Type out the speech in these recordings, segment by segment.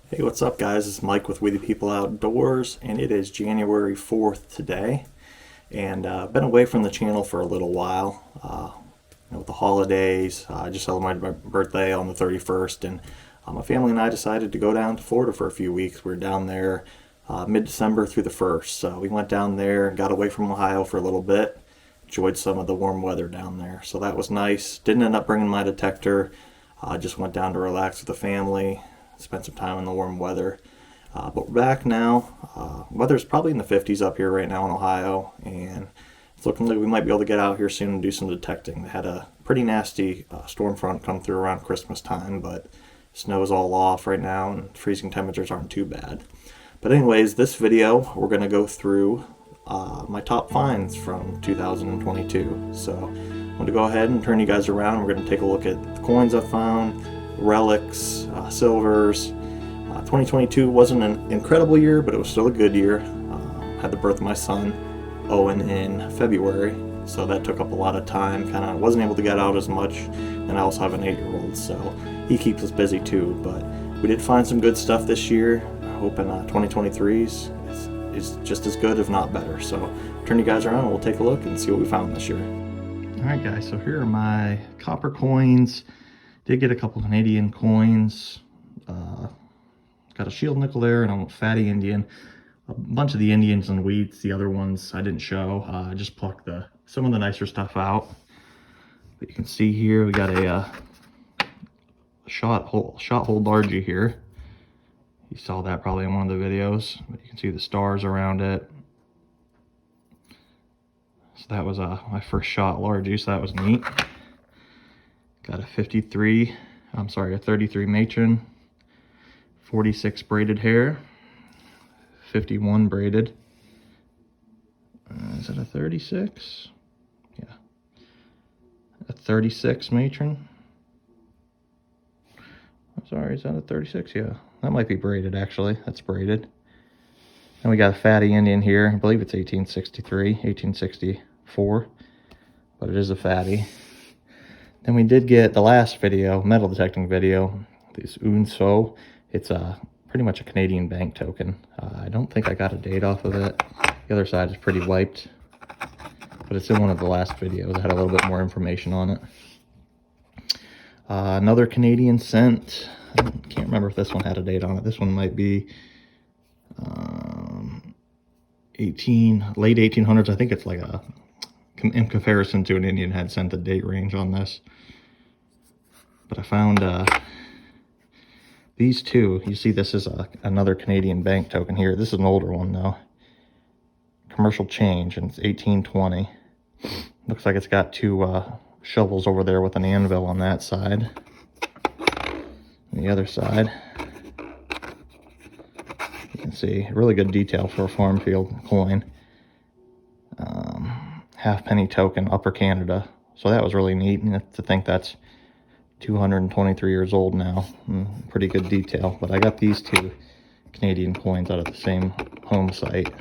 Hey, what's up, guys? It's Mike with We the People Outdoors, and it is January 4th today. And been away from the channel for a little while. With the holidays, I just celebrated my birthday on the 31st, and my family and I decided to go down to Florida for a few weeks. We were down there mid-December through the 1st. So we went down there, got away from Ohio for a little bit, enjoyed some of the warm weather down there. So that was nice. Didn't end up bringing my detector. Just went down to relax with the family, spent some time in the warm weather. But we're back now. Weather's probably in the 50s up here right now in Ohio, and it's looking like we might be able to get out here soon and do some detecting. They had a pretty nasty storm front come through around Christmas time, but snow's all off right now and freezing temperatures aren't too bad. But anyways, this video we're going to go through my top finds from 2022. So I'm going to go ahead and turn you guys around. We're going to take a look at the coins I found, relics, silvers. 2022 wasn't an incredible year, but it was still a good year. Had the birth of my son, Owen, in February, so that took up a lot of time. Kind of wasn't able to get out as much, and I also have an 8-year-old, so he keeps us busy too. But we did find some good stuff this year. Hoping 2023 is just as good, if not better. So turn you guys around and we'll take a look and see what we found this year. All right, guys, so here are my copper coins. Did get a couple Canadian coins. Got a shield nickel there and a fatty Indian. A bunch of the Indians and weeds. The other ones I didn't show. I just plucked some of the nicer stuff out. But you can see here we got a shot hole largie here. You saw that probably in one of the videos. But you can see the stars around it. So that was my first shot largie, so that was neat. Got a 33 matron. 46 braided hair, 51 braided. Is that a 36? Yeah. A 36 matron. I'm sorry, is that a 36? Yeah, that might be braided actually. That's braided. And we got a fatty Indian here. I believe it's 1863, 1864, but it is a fatty. Then we did get the last video, metal detecting video, this Unso. It's pretty much a Canadian bank token. I don't think I got a date off of it. The other side is pretty wiped, but it's in one of the last videos. I had a little bit more information on it. Another Canadian cent. I can't remember if this one had a date on it. This one might be late 1800s. I think it's like in comparison to an Indian head cent, the date range on this. But I found these two. You see this is another Canadian bank token here. This is an older one though. Commercial change, and it's 1820. Looks like it's got two shovels over there with an anvil on that side. On the other side, you can see really good detail for a farm field coin. Halfpenny token, Upper Canada. So that was really neat, and to think that's 223 years old now. Pretty good detail. But I got these two Canadian coins out of the same home site.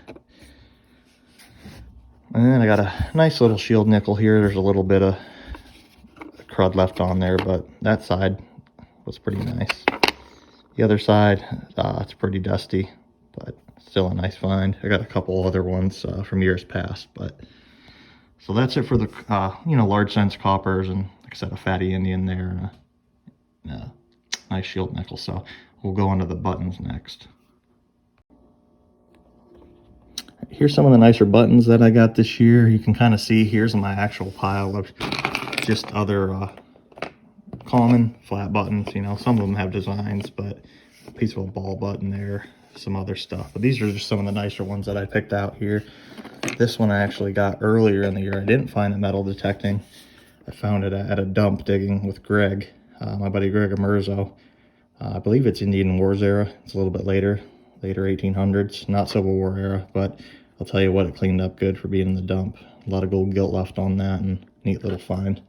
And then I got a nice little shield nickel here. There's a little bit of crud left on there, but that side was pretty nice. The other side, it's pretty dusty, but still a nice find. I got a couple other ones from years past, but so that's it for the large cents coppers, and like I said, a fatty Indian there and a nice shield nickel. So we'll go on to the buttons next. Here's some of the nicer buttons that I got this year. You can kind of see here's my actual pile of just other common flat buttons. Some of them have designs, but a piece of a ball button there, some other stuff. But these are just some of the nicer ones that I picked out here. This one I actually got earlier in the year. I didn't find it metal detecting. I found it at a dump digging with Greg, my buddy Greg Amerzo. I believe it's Indian Wars era. It's a little bit later 1800s, not Civil War era, but I'll tell you what, it cleaned up good for being in the dump. A lot of gold gilt left on that, and neat little find.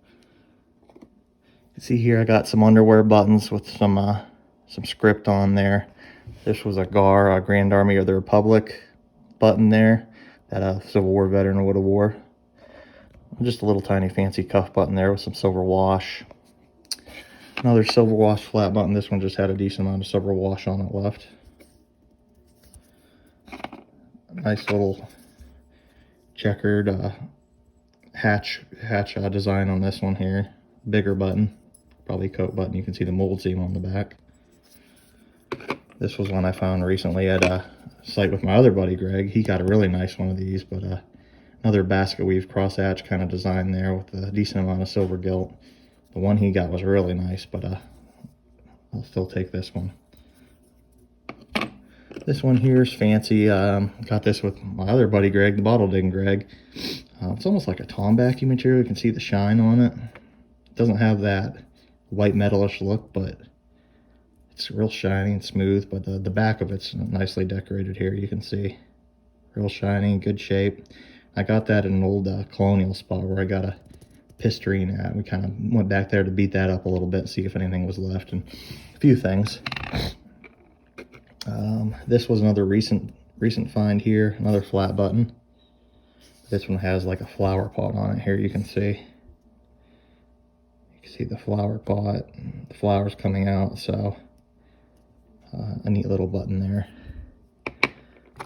You see here I got some underwear buttons with some script on there. This was a GAR, Grand Army of the Republic button there that a Civil War veteran would have wore. Just a little tiny fancy cuff button there with some silver wash. Another silver wash flat button. This one just had a decent amount of silver wash on it left. Nice little checkered hatch design on this one here. Bigger button, probably coat button. You can see the mold seam on the back. This was one I found recently at a site with my other buddy Greg. He got a really nice one of these, but another basket weave cross hatch kind of design there with a decent amount of silver gilt. The one he got was really nice, but I'll still take this one. This one here is fancy. Got this with my other buddy Greg, the bottle digging Greg. It's almost like a Tombacky material. You can see the shine on it. It doesn't have that white metalish look, but it's real shiny and smooth. But the back of it's nicely decorated here. You can see real shiny, good shape. I got that in an old colonial spot where I got a pistrine at. We kind of went back there to beat that up a little bit, see if anything was left, and a few things. This was another recent find here, another flat button. This one has like a flower pot on it here, you can see. You can see the flower pot, the flowers coming out, so a neat little button there.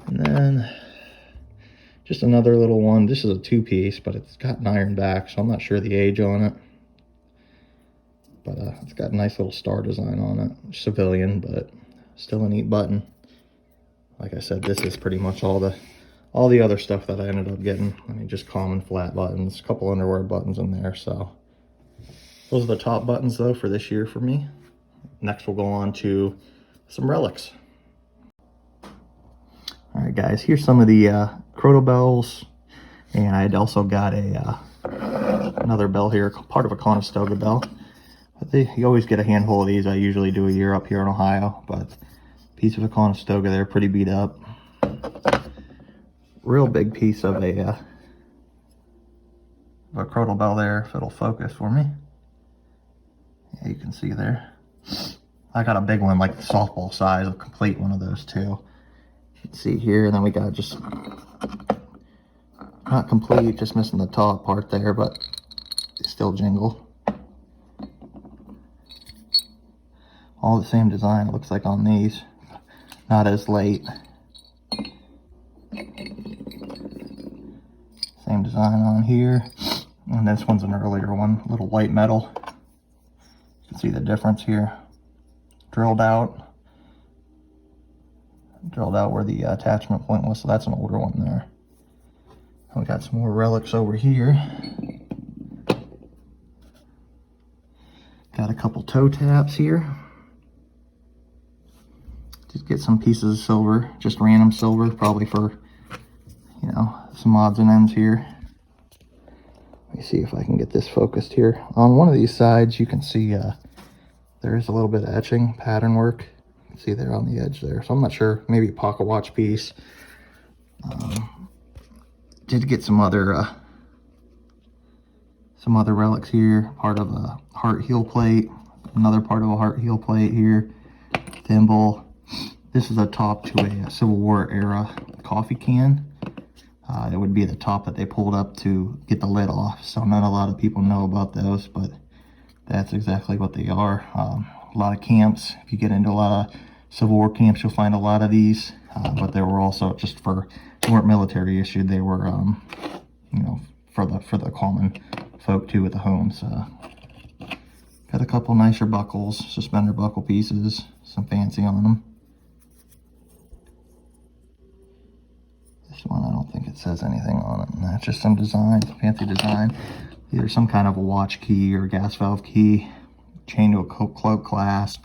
And then just another little one. This is a two-piece, but it's got an iron back, so I'm not sure the age on it. But it's got a nice little star design on it. Civilian, but still a neat button. Like I said, this is pretty much all the other stuff that I ended up getting. I mean, just common flat buttons, a couple underwear buttons in there. So those are the top buttons though for this year for me. Next we'll go on to some relics. All right guys, here's some of the Croto bells, and I had also got a another bell here, part of a Conestoga bell. You always get a handful of these. I usually do a year up here in Ohio, but piece of a Conestoga there, pretty beat up. Real big piece of a Crotal bell there, if it'll focus for me. Yeah, you can see there. I got a big one, like the softball size, a complete one of those too. You can see here, and then we got just not complete, just missing the top part there, but they still jingle. All the same design, it looks like on these. Not as late. Same design on here. And this one's an earlier one, little white metal. You can see the difference here. Drilled out where the attachment point was, so that's an older one there. We got some more relics over here. Got a couple toe taps here. Just get some pieces of silver, just random silver, probably for, you know, some odds and ends here. Let me see if I can get this focused here. On one of these sides, you can see there is a little bit of etching, pattern work. You can see there on the edge there. So I'm not sure, maybe a pocket watch piece. Did get some other relics here. Part of a heart heel plate, another part of a heart heel plate here. Thimble. This is a top to a Civil War era coffee can. It would be the top that they pulled up to get the lid off. So not a lot of people know about those, but that's exactly what they are. A lot of camps, if you get into a lot of Civil War camps, you'll find a lot of these. But they were also just they weren't military issued. They were, you know, for the common folk too at the homes. Got a couple nicer buckles, suspender buckle pieces, some fancy on them. This one, I don't think it says anything on it. That's just some design, fancy design. Either some kind of a watch key or gas valve key, chain to a cloak clasp,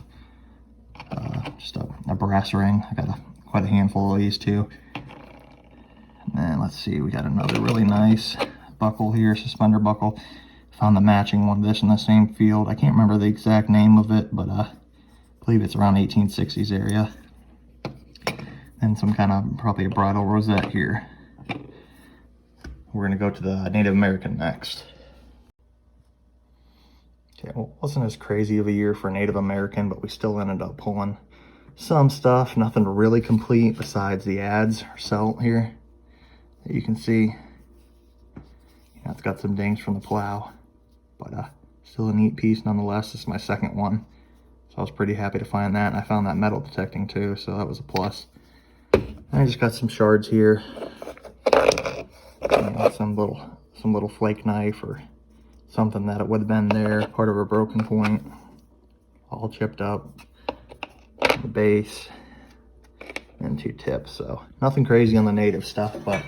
just a brass ring. I got quite a handful of these too. And then let's see, we got another really nice buckle here, suspender buckle. Found the matching one of this in the same field. I can't remember the exact name of it, but I believe it's around 1860s area. And some kind of, probably a bridal rosette here. We're gonna go to the Native American next. Okay, well, it wasn't as crazy of a year for Native American, but we still ended up pulling some stuff. Nothing really complete besides the ads or celt here that you can see. You know, it's got some dings from the plow, but Still a neat piece nonetheless. This is my second one. So I was pretty happy to find that. And I found that metal detecting too, so that was a plus. And I just got some shards here. You know, some little flake knife or something that it would have been there, part of a broken point. All chipped up. The base. And 2 tips. So nothing crazy on the native stuff, but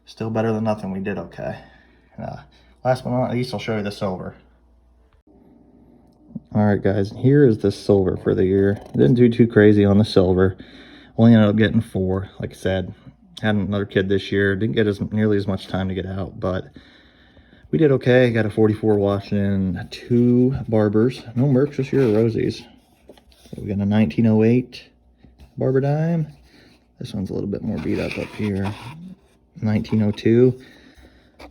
still better than nothing. We did okay. Last but not least, I'll show you the silver. Alright guys, here is the silver for the year. Didn't do too crazy on the silver. Only ended up getting 4. Like I said, had another kid this year. Didn't get nearly as much time to get out, but we did okay. Got a 44 Washington, 2 Barbers. No Mercs this year, or Rosies. So we got a 1908 Barber dime. This one's a little bit more beat up here. 1902.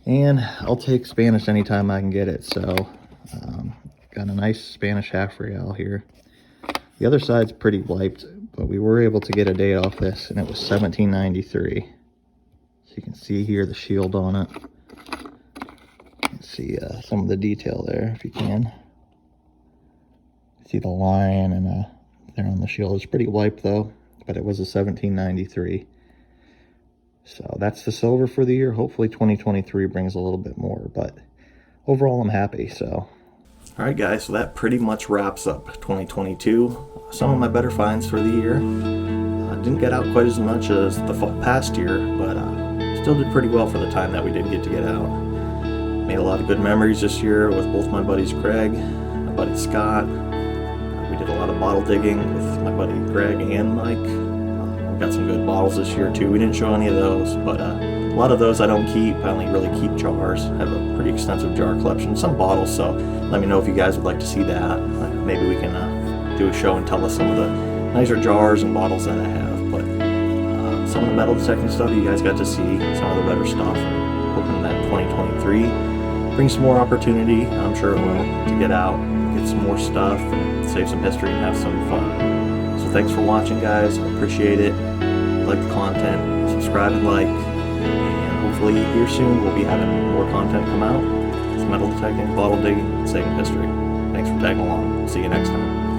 And I'll take Spanish anytime I can get it. So got a nice Spanish half real here. The other side's pretty wiped, but we were able to get a date off this, and it was 1793. So you can see here the shield on it. You can see some of the detail there, if you can. See the lion and there on the shield. It's pretty wiped though, but it was a 1793. So that's the silver for the year. Hopefully 2023 brings a little bit more, but overall I'm happy. So alright guys, so that pretty much wraps up 2022. Some of my better finds for the year. Didn't get out quite as much as the past year, but still did pretty well for the time that we did get to get out. Made a lot of good memories this year with both my buddies Greg, my buddy Scott. We did a lot of bottle digging with my buddy Greg and Mike. We got some good bottles this year too. We didn't show any of those, but a lot of those I don't keep. I only really keep jars. I have a pretty extensive jar collection, some bottles, so let me know if you guys would like to see that. Maybe we can do a show and tell us some of the nicer jars and bottles that I have. But some of the metal detecting stuff you guys got to see, some of the better stuff. Hoping that 2023 brings some more opportunity. I'm sure it will, to get out, get some more stuff, and save some history and have some fun. So thanks for watching guys, I appreciate it. Like the content, subscribe and like, and hopefully here soon we'll be having more content come out. It's metal detecting, bottle digging, and saving history. Thanks for tagging along. See you next time.